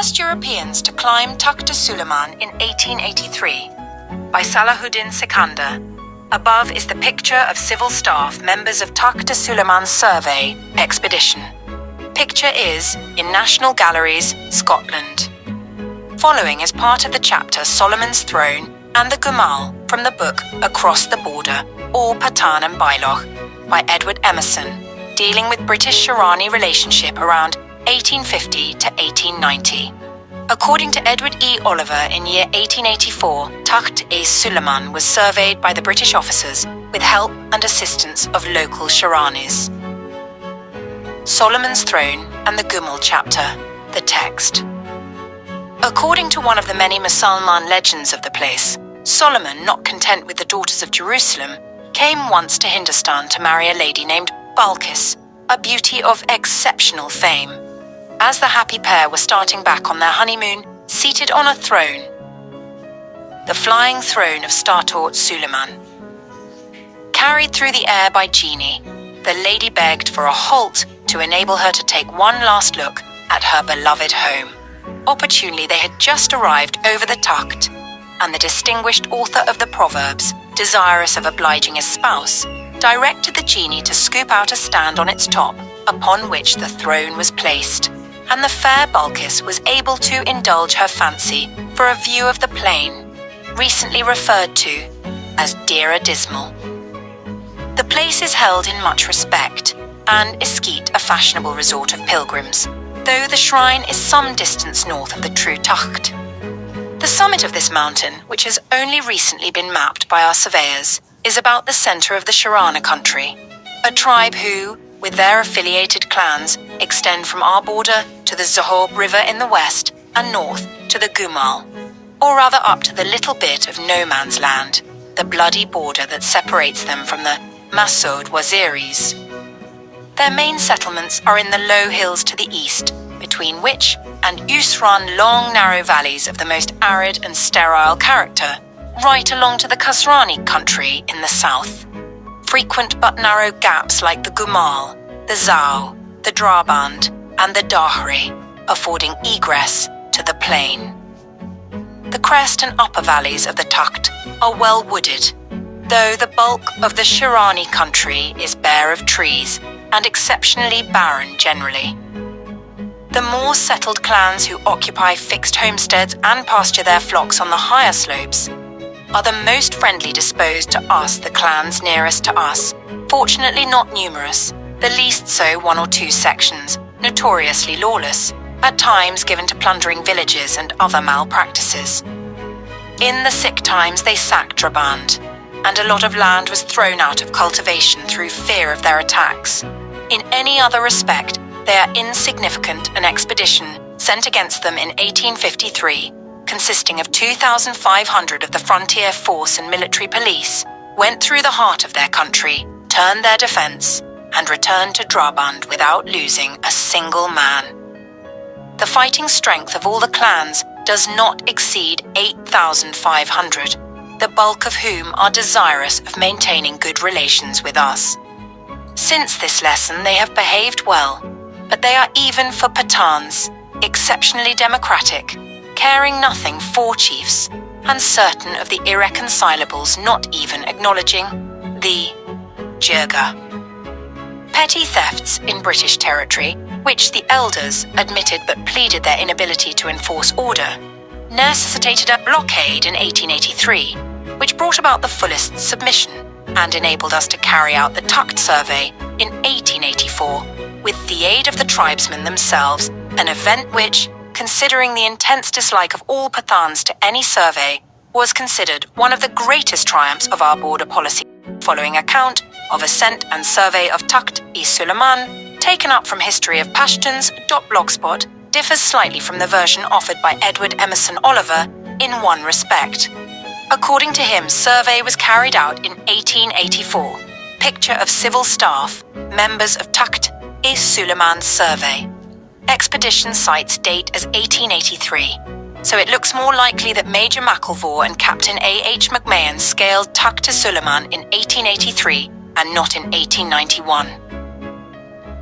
first Europeans to climb Takht-e-Sulaiman in 1883 by Salahuddin Sikandar. Above is the picture of civil staff members of Takht-e-Sulaiman Survey expedition. Picture is in National Galleries, Scotland. Following is part of the chapter Solomon's Throne and the Gumal from the book Across the Border, or Pathan and Biloch, by Edward Emerson, dealing with British Sherani relationship around 1850 to 1890. According to Edward E. Oliver, in year 1884, Takht-e-Sulaiman was surveyed by the British officers with help and assistance of local Sheranis. Solomon's Throne and the Gumal chapter, the text. According to one of the many Musalman legends of the place, Solomon, not content with the daughters of Jerusalem, came once to Hindustan to marry a lady named Balkis, a beauty of exceptional fame. As the happy pair were starting back on their honeymoon, seated on a throne, the flying throne of Takht-e-Sulaiman. Carried through the air by genie, the lady begged for a halt to enable her to take one last look at her beloved home. Opportunely, they had just arrived over the Takht, and the distinguished author of the Proverbs, desirous of obliging his spouse, directed the genie to scoop out a stand on its top, upon which the throne was placed, and the fair Balkis was able to indulge her fancy for a view of the plain, recently referred to as Dera Dismal. The place is held in much respect, and Iskit a fashionable resort of pilgrims, though the shrine is some distance north of the true Takht. The summit of this mountain, which has only recently been mapped by our surveyors, is about the centre of the Sherani country, a tribe who, with their affiliated clans, extend from our border to the Zhob river in the west and north to the Gumal, or rather up to the little bit of no man's land, the bloody border that separates them from the Massoud Waziris. Their main settlements are in the low hills to the east, between which and Us run long narrow valleys of the most arid and sterile character, right along to the Kasrani country in the south. Frequent but narrow gaps like the Gumal, the Zau, the Draband, and the Dahri, affording egress to the plain. The crest and upper valleys of the Takht are well wooded, though the bulk of the Sherani country is bare of trees and exceptionally barren generally. The more settled clans who occupy fixed homesteads and pasture their flocks on the higher slopes are the most friendly disposed to us, the clans nearest to us, fortunately not numerous, the least so one or two sections, notoriously lawless, at times given to plundering villages and other malpractices. In the sick times they sacked Draband, and a lot of land was thrown out of cultivation through fear of their attacks. In any other respect, they are insignificant. An expedition sent against them in 1853, consisting of 2,500 of the frontier force and military police, went through the heart of their country, turned their defence, and returned to Draband without losing a single man. The fighting strength of all the clans does not exceed 8,500, the bulk of whom are desirous of maintaining good relations with us. Since this lesson they have behaved well, but they are, even for Pathans, exceptionally democratic, caring nothing for chiefs, and certain of the irreconcilables, not even acknowledging the jirga. Petty thefts in British territory, which the elders admitted but pleaded their inability to enforce order, necessitated a blockade in 1883, which brought about the fullest submission and enabled us to carry out the Takht survey in 1884 with the aid of the tribesmen themselves, an event which, considering the intense dislike of all Pathans to any survey, was considered one of the greatest triumphs of our border policy. Following account of ascent and survey of Takht-e-Sulaiman, taken up from History of Pashtuns.blogspot, differs slightly from the version offered by Edward Emerson Oliver in one respect. According to him, survey was carried out in 1884. Picture of civil staff, members of Takht-e-Sulaiman survey. Expedition sites date as 1883, so it looks more likely that Major McElvore and Captain A.H. McMahon scaled Takht-e-Sulaiman in 1883 and not in 1891.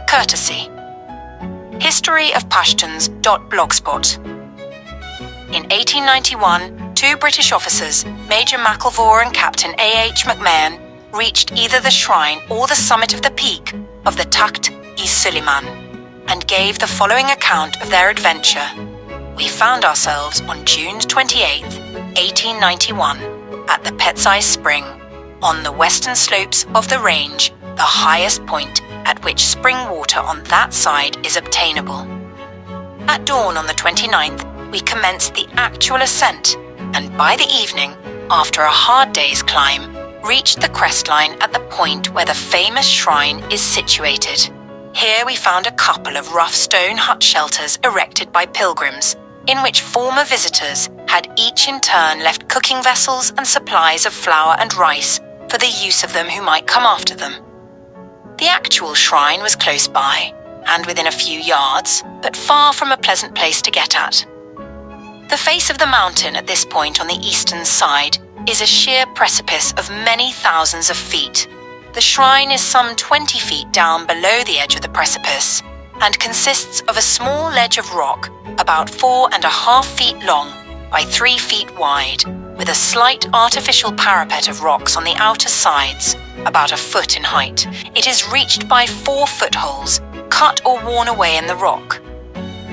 Courtesy. History of Pashtuns.blogspot. In 1891, two British officers, Major McElvore and Captain A.H. McMahon, reached either the shrine or the summit of the peak of the Takht-e-Sulaiman and gave the following account of their adventure. We found ourselves on June 28, 1891, at the Petsai Spring, on the western slopes of the range, the highest point at which spring water on that side is obtainable. At dawn on the 29th, we commenced the actual ascent, and by the evening, after a hard day's climb, reached the crestline at the point where the famous shrine is situated. Here we found a couple of rough stone hut shelters erected by pilgrims, in which former visitors had each in turn left cooking vessels and supplies of flour and rice for the use of them who might come after them. The actual shrine was close by, and within a few yards, but far from a pleasant place to get at. The face of the mountain at this point on the eastern side is a sheer precipice of many thousands of feet. The shrine is some 20 feet down below the edge of the precipice and consists of a small ledge of rock about 4.5 feet long by 3 feet wide, with a slight artificial parapet of rocks on the outer sides, about a foot in height. It is reached by 4 footholds, cut or worn away in the rock.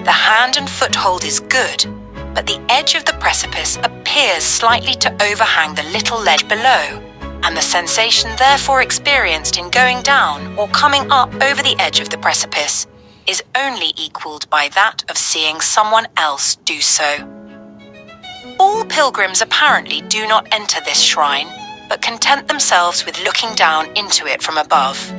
The hand and foothold is good, but the edge of the precipice appears slightly to overhang the little ledge below, and the sensation therefore experienced in going down or coming up over the edge of the precipice is only equalled by that of seeing someone else do so. All pilgrims apparently do not enter this shrine, but content themselves with looking down into it from above.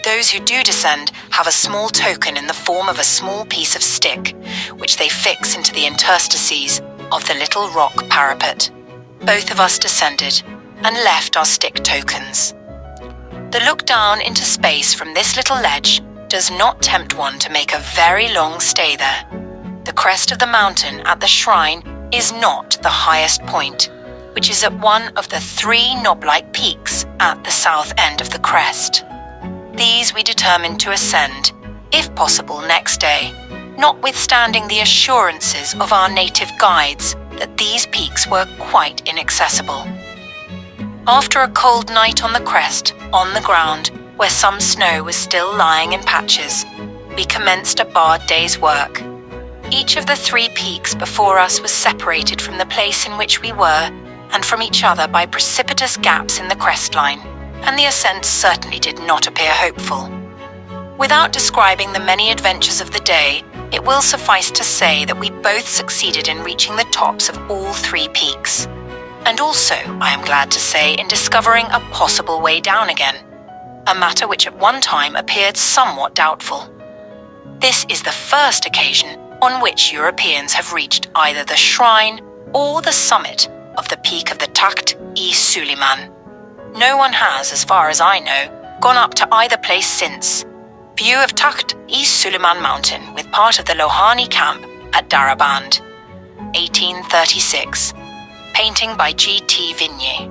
Those who do descend have a small token in the form of a small piece of stick, which they fix into the interstices of the little rock parapet. Both of us descended and left our stick tokens. The look down into space from this little ledge does not tempt one to make a very long stay there. The crest of the mountain at the shrine is not the highest point, which is at one of the 3 knob-like peaks at the south end of the crest. These we determined to ascend, if possible next day, notwithstanding the assurances of our native guides that these peaks were quite inaccessible. After a cold night on the crest, on the ground, where some snow was still lying in patches, we commenced a barred day's work. Each of the 3 peaks before us was separated from the place in which we were and from each other by precipitous gaps in the crestline, and the ascent certainly did not appear hopeful. Without describing the many adventures of the day, it will suffice to say that we both succeeded in reaching the tops of all 3 peaks, and also, I am glad to say, in discovering a possible way down again, a matter which at one time appeared somewhat doubtful. This is the first occasion on which Europeans have reached either the shrine or the summit of the peak of the Takht-e-Sulaiman. No one has, as far as I know, gone up to either place since. View of Takht-e-Sulaiman mountain with part of the Lohani camp at Daraband, 1836. Painting by G.T. Vignier.